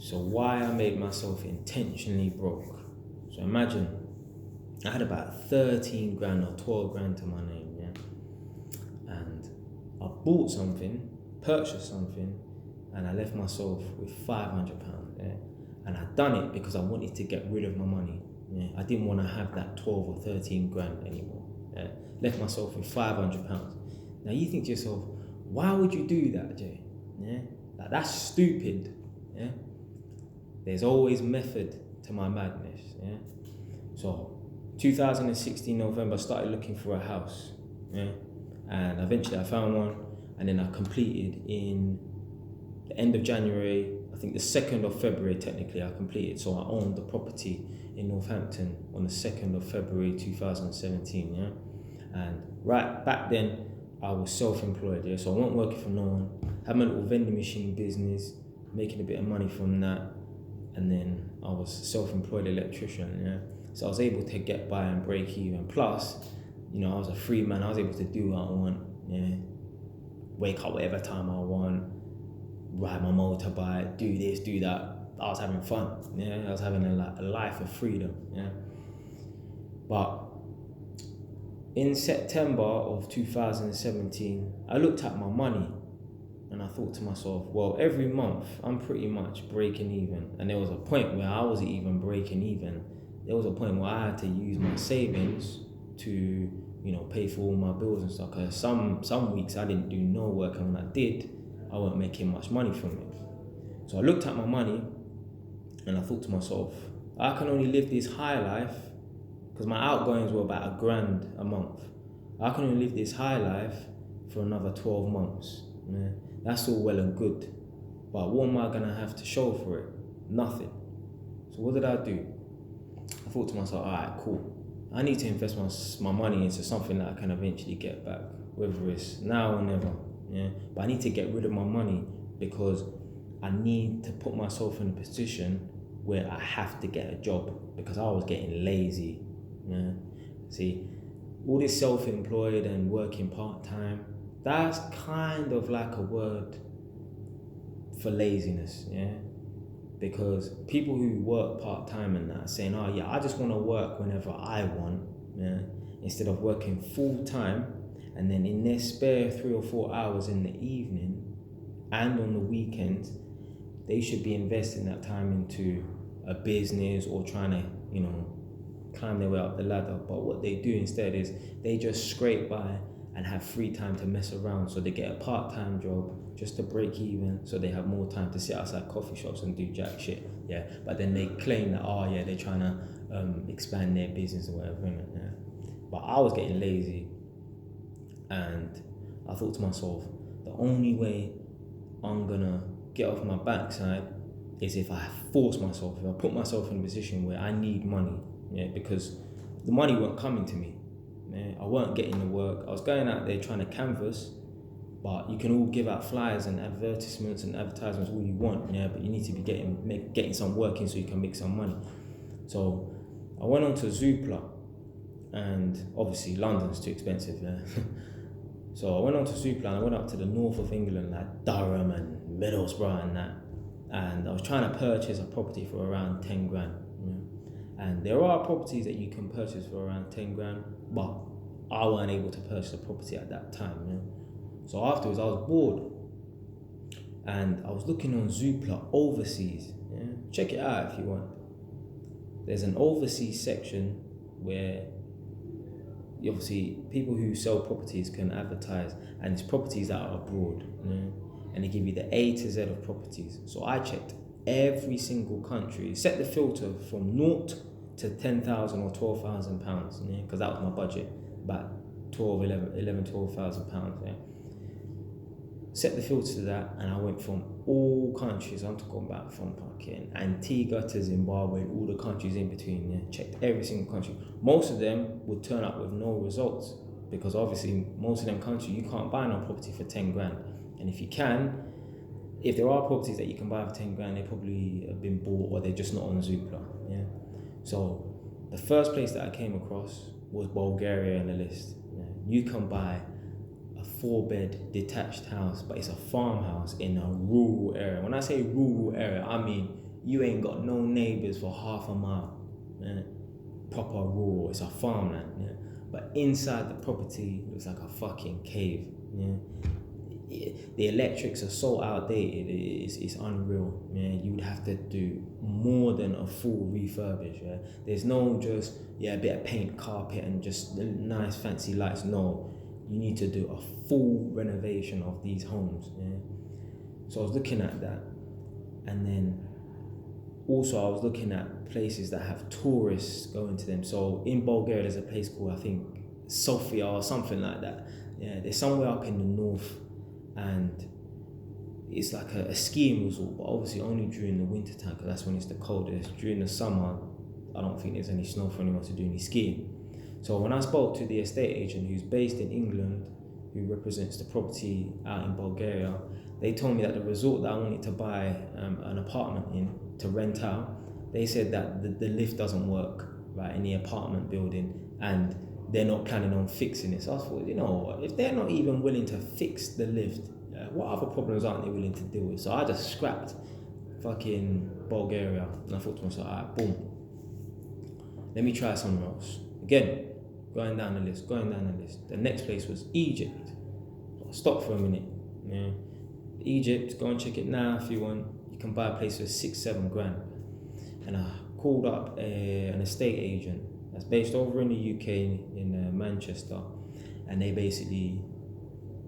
So why I made myself intentionally broke. So imagine I had about 13 grand or 12 grand to my name, yeah? And I bought something, purchased something, and I left myself with £500, yeah? And I done it because I wanted to get rid of my money, yeah? I didn't want to have that 12 or 13 grand anymore, yeah? Left myself with £500. Now you think to yourself, why would you do that, Jay? Yeah? Like, that's stupid, yeah? There's always method to my madness, yeah? So 2016 November, I started looking for a house, yeah? And eventually I found one, and then I completed in the end of January, I think the 2nd of February technically I completed. So I owned the property in Northampton on the 2nd of February 2017, yeah? And right back then I was self-employed, yeah? So I wasn't working for no one, had my little vending machine business, making a bit of money from that, and then I was a self-employed electrician, yeah? So I was able to get by and break even. Plus, you know, I was a free man, I was able to do what I want, yeah? Wake up whatever time I want, ride my motorbike, do this, do that. I was having fun, yeah? I was having a life of freedom, yeah? But in September of 2017, I looked at my money and I thought to myself, well, every month I'm pretty much breaking even. And there was a point where I wasn't even breaking even. There was a point where I had to use my savings to, you know, pay for all my bills and stuff. Because some weeks I didn't do no work, and when I did, I wasn't making much money from it. So I looked at my money and I thought to myself, I can only live this high life, because my outgoings were about £1,000 a month. I can only live this high life for another 12 months. Yeah? That's all well and good, but what am I gonna have to show for it? Nothing. So what did I do? I thought to myself, all right, cool. I need to invest my money into something that I can eventually get back, whether it's now or never. Yeah, but I need to get rid of my money because I need to put myself in a position where I have to get a job, because I was getting lazy. Yeah, see, all this self-employed and working part-time, that's kind of like a word for laziness, yeah? Because people who work part-time and that are saying, oh yeah, I just want to work whenever I want, yeah? Instead of working full-time, and then in their spare 3 or 4 hours in the evening and on the weekends, they should be investing that time into a business or trying to, you know, climb their way up the ladder. But what they do instead is they just scrape by and have free time to mess around. So they get a part-time job just to break even, so they have more time to sit outside coffee shops and do jack shit, yeah? But then they claim that, oh yeah, they're trying to expand their business or whatever, yeah? But I was getting lazy, and I thought to myself, the only way I'm gonna get off my backside is if I force myself, if I put myself in a position where I need money, yeah? Because the money weren't coming to me, yeah? I weren't getting the work. I was going out there trying to canvas, but you can all give out flyers and advertisements and advertisements all you want, yeah? But you need to be getting some work in so you can make some money. So I went on to Zoopla, and obviously London's too expensive, yeah? So I went on to Zoopla and I went up to the north of England, like Durham and Middlesbrough and that. And I was trying to purchase a property for around 10 grand. Yeah? And there are properties that you can purchase for around 10 grand, but I weren't able to purchase a property at that time. Yeah? So afterwards I was bored, and I was looking on Zoopla overseas. Yeah? Check it out if you want. There's an overseas section where obviously people who sell properties can advertise, and it's properties that are abroad, yeah? And they give you the A to Z of properties. So I checked every single country, set the filter from 0 to 10,000 or 12,000 pounds, yeah? Because that was my budget, about 12,000 pounds, yeah? Set the filter to that, and I went from all countries. I'm talking about from fucking Antigua to Zimbabwe and all the countries in between, yeah? Checked every single country. Most of them would turn up with no results, because obviously most of them countries you can't buy no property for 10 grand. And if you can, if there are properties that you can buy for 10 grand, they probably have been bought or they're just not on Zoopla, yeah? So the first place that I came across was Bulgaria on the list. Yeah? You can buy a 4-bed detached house, but it's a farmhouse in a rural area. When I say rural area, I mean you ain't got no neighbours for half a mile. Yeah? Proper rural, it's a farmland. Yeah? But inside the property looks like a fucking cave. Yeah? The electrics are so outdated, it's unreal. Yeah? You would have to do more than a full refurbish. Yeah? There's no just a bit of paint, carpet, and just nice fancy lights. No, you need to do a full renovation of these homes. Yeah? So I was looking at that, and then also I was looking at places that have tourists going to them. So in Bulgaria, there's a place called, I think, Sofia or something like that. Yeah, there's somewhere up in the north, and it's like a skiing resort, but obviously only during the winter time, because that's when it's the coldest. During the summer, I don't think there's any snow for anyone to do any skiing. So when I spoke to the estate agent who's based in England, who represents the property out in Bulgaria, they told me that the resort that I wanted to buy an apartment in to rent out, they said that the lift doesn't work right in the apartment building, and they're not planning on fixing it. So I thought, you know, if they're not even willing to fix the lift, what other problems aren't they willing to deal with? So I just scrapped fucking Bulgaria, and I thought to myself, alright, boom, let me try somewhere else. Again, going down the list. The next place was Egypt. So I stopped for a minute. Yeah. Egypt, go and check it now if you want. You can buy a place for 6-7 grand. And I called up an estate agent that's based over in the UK in Manchester, and they basically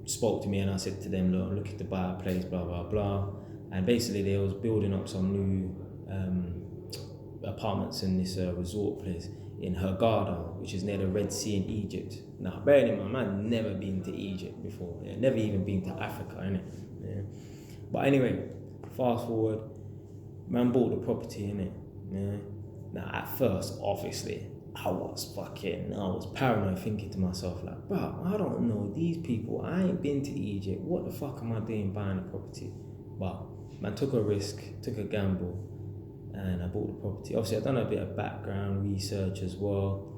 spoke to me, and I said to them, look, I'm looking to buy a place, blah blah blah. And basically they was building up some new apartments in this resort place in Hurghada, which is near the Red Sea in Egypt. Now, bearing in mind, I've never been to Egypt before. Yeah? Never even been to Africa, innit? Yeah. But anyway, fast forward, man bought the property, innit? Yeah. Now, at first, obviously, I was paranoid, thinking to myself, like, bro, I don't know these people. I ain't been to Egypt. What the fuck am I doing buying a property? But man took a risk, took a gamble, and I bought the property. Obviously, I've done a bit of background research as well.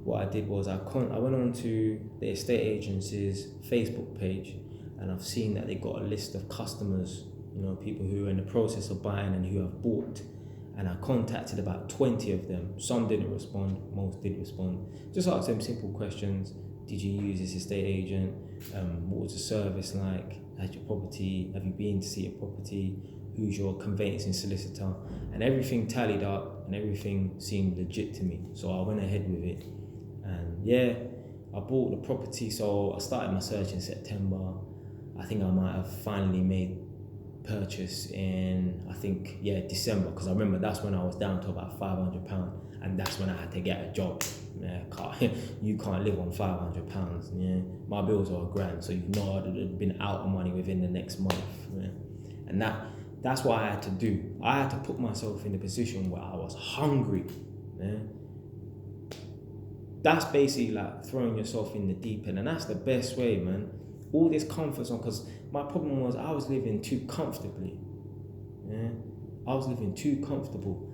What I did was I went on to the estate agency's Facebook page, and I've seen that they got a list of customers, you know, people who are in the process of buying and who have bought. And I contacted about 20 of them. Some didn't respond, most did respond. Just asked them simple questions. Did you use this estate agent? What was the service like at your property? Have you been to see a property? Who's your conveyancing solicitor? And everything tallied up and everything seemed legit to me. So I went ahead with it. And yeah, I bought the property. So I started my search in September. I think I might have finally made purchase in, I think, December, because I remember that's when I was down to about £500, and that's when I had to get a job. Yeah, you can't live on £500. Yeah, my bills are £1,000, so you know I'd have been out of money within the next month. Yeah? And that's what I had to do. I had to put myself in a position where I was hungry. Yeah? That's basically like throwing yourself in the deep end, and that's the best way, man. All this comfort zone, because my problem was I was living too comfortably. Yeah? I was living too comfortable.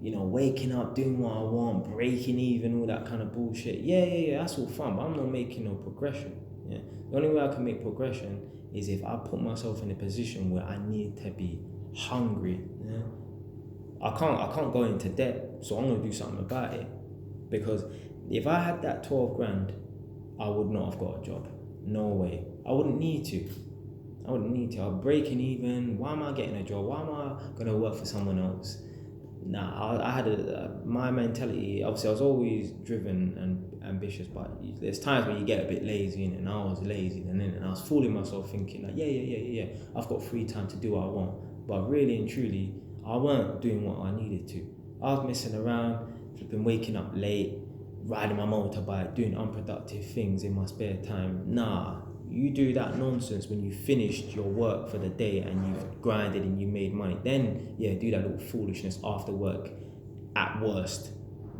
You know, waking up, doing what I want, breaking even, all that kind of bullshit. Yeah, that's all fun, but I'm not making no progression. Yeah? The only way I can make progression is if I put myself in a position where I need to be hungry. Yeah? I can't go into debt, so I'm gonna do something about it. Because if I had that 12 grand, I would not have got a job. No way. I wouldn't need to. I'm breaking even. Why am I getting a job? Why am I gonna work for someone else? Nah, I had my mentality. Obviously, I was always driven and ambitious, but there's times when you get a bit lazy, and I was lazy, and I was fooling myself, thinking like, yeah, I've got free time to do what I want. But really and truly, I weren't doing what I needed to. I was messing around, flipping, waking up late, riding my motorbike, doing unproductive things in my spare time. Nah, you do that nonsense when you finished your work for the day and you've grinded and you made money. Then, do that little foolishness after work at worst.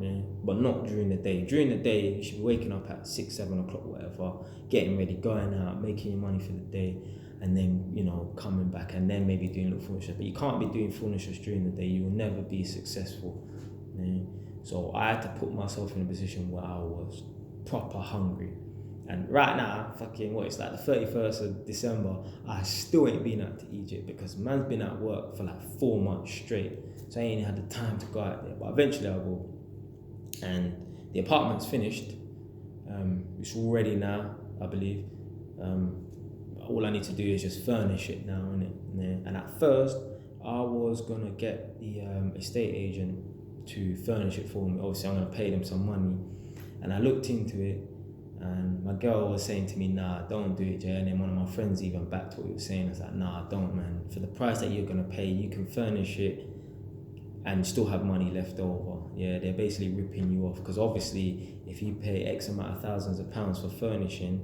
Yeah? But not during the day. During the day, you should be waking up at 6, 7 o'clock, whatever, getting ready, going out, making your money for the day, and then, coming back and then maybe doing little foolishness. But you can't be doing foolishness during the day. You will never be successful. Yeah? So I had to put myself in a position where I was proper hungry. And right now, it's like the 31st of December, I still ain't been out to Egypt because man's been at work for like 4 months straight. So I ain't had the time to go out there. But eventually I will. And the apartment's finished. It's all ready now, I believe. All I need to do is just furnish it now, innit? Yeah. And at first, I was gonna get the estate agent to furnish it for me. Obviously, I'm gonna pay them some money. And I looked into it, and my girl was saying to me, nah, don't do it, Jay. And then one of my friends even backed what he was saying. I was like, nah, don't, man. For the price that you're gonna pay, you can furnish it and still have money left over. Yeah, they're basically ripping you off. Because obviously, if you pay X amount of thousands of pounds for furnishing,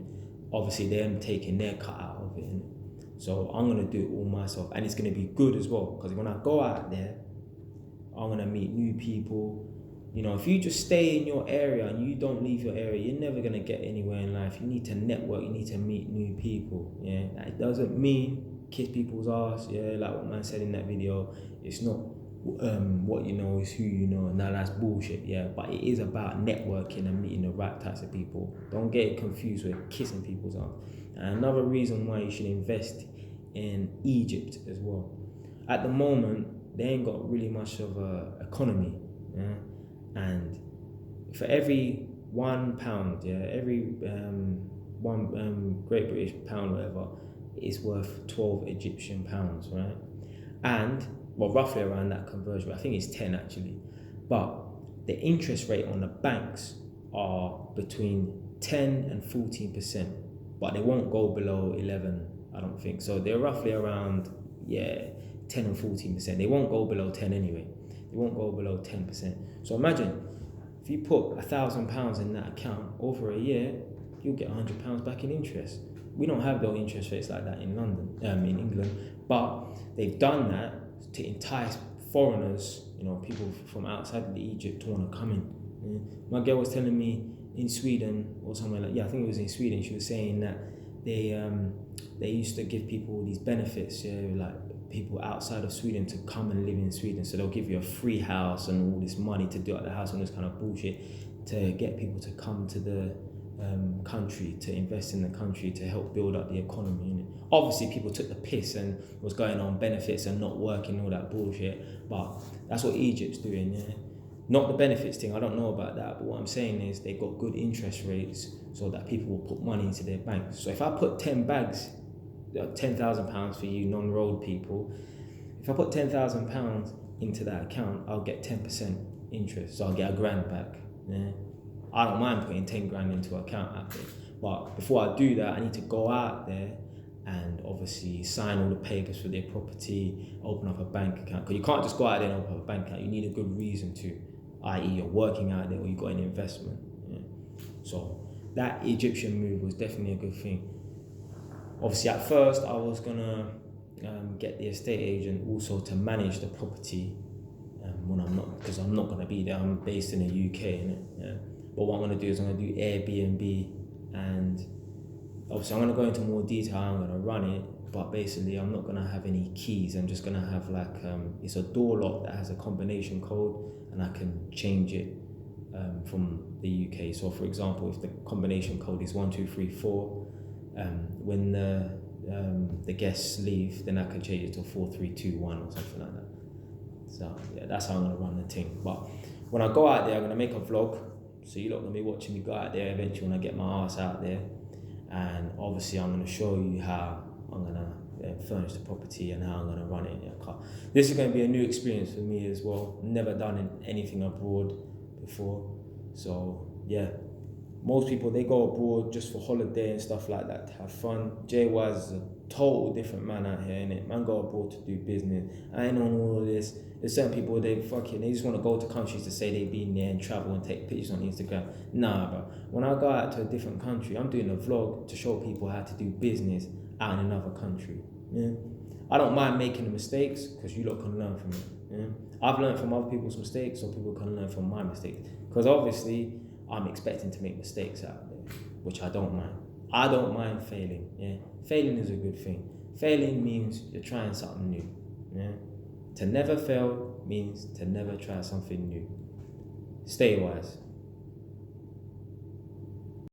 obviously they're taking their cut out of it. Innit? So I'm gonna do it all myself. And it's gonna be good as well. Because when I go out there, I'm gonna meet new people. You know, if you just stay in your area and you don't leave your area, you're never gonna get anywhere in life. You need to network, you need to meet new people. Yeah, that doesn't mean kiss people's ass. Yeah, like what man said in that video. It's not what you know is who you know. Now that's bullshit. Yeah, but it is about networking and meeting the right types of people. Don't get it confused with kissing people's ass. And another reason why you should invest in Egypt as well. At the moment, they ain't got really much of a economy. Yeah? And for every £1, every one Great British pound, whatever, is worth 12 Egyptian pounds, right? And, well, roughly around that conversion, I think it's 10 actually. But the interest rate on the banks are between 10 and 14%, but they won't go below 11, I don't think. So they're roughly around, 10 and 14%. They won't go below 10 anyway. They won't go below 10%. So imagine if you put £1,000 in that account over a year, you'll get £100 back in interest. We don't have those interest rates like that in London, in England, but they've done that to entice foreigners, people from outside of Egypt to want to come in. My girl was telling me in Sweden or somewhere I think it was in Sweden. She was saying that they used to give people these benefits, like people outside of Sweden to come and live in Sweden. So they'll give you a free house and all this money to do at the house and this kind of bullshit to get people to come to the country, to invest in the country, to help build up the economy. Obviously, people took the piss and was going on benefits and not working, all that bullshit. But that's what Egypt's doing, yeah. Not the benefits thing, I don't know about that. But what I'm saying is they've got good interest rates so that people will put money into their banks. So if I put 10 bags, £10,000 for you non-road people, if I put £10,000 into that account, I'll get 10% interest. So I'll get £1,000 back. Yeah. I don't mind putting 10 grand into an account out there. But before I do that, I need to go out there and obviously sign all the papers for their property, open up a bank account. Because you can't just go out there and open up a bank account. You need a good reason to, i.e. you're working out there or you've got an investment. Yeah. So that Egyptian move was definitely a good thing. Obviously, at first, I was gonna get the estate agent also to manage the property when I'm not, because I'm not gonna be there. I'm based in the UK, innit? Yeah. But what I'm gonna do is I'm gonna do Airbnb, and obviously I'm gonna go into more detail. I'm gonna run it, but basically I'm not gonna have any keys. I'm just gonna have it's a door lock that has a combination code, and I can change it from the UK. So, for example, if the combination code is 1234. When the guests leave, then I can change it to 4321 or something like that. So yeah, that's how I'm gonna run the thing. But when I go out there, I'm gonna make a vlog. So you're not gonna be watching me go out there eventually when I get my ass out there. And obviously I'm gonna show you how I'm gonna furnish the property and how I'm gonna run it in a car. This is gonna be a new experience for me as well. Never done anything abroad before. So yeah. Most people, they go abroad just for holiday and stuff like that to have fun. JY is a total different man out here, innit? Man go abroad to do business. I ain't on all of this. There's certain people, they just want to go to countries to say they've been there and travel and take pictures on Instagram. Nah, bro. When I go out to a different country, I'm doing a vlog to show people how to do business out in another country. Yeah? I don't mind making the mistakes because you lot can learn from it. Yeah? I've learned from other people's mistakes so people can learn from my mistakes. Because obviously, I'm expecting to make mistakes out there, which I don't mind. I don't mind failing, yeah? Failing is a good thing. Failing means you're trying something new, yeah? To never fail means to never try something new. Stay wise.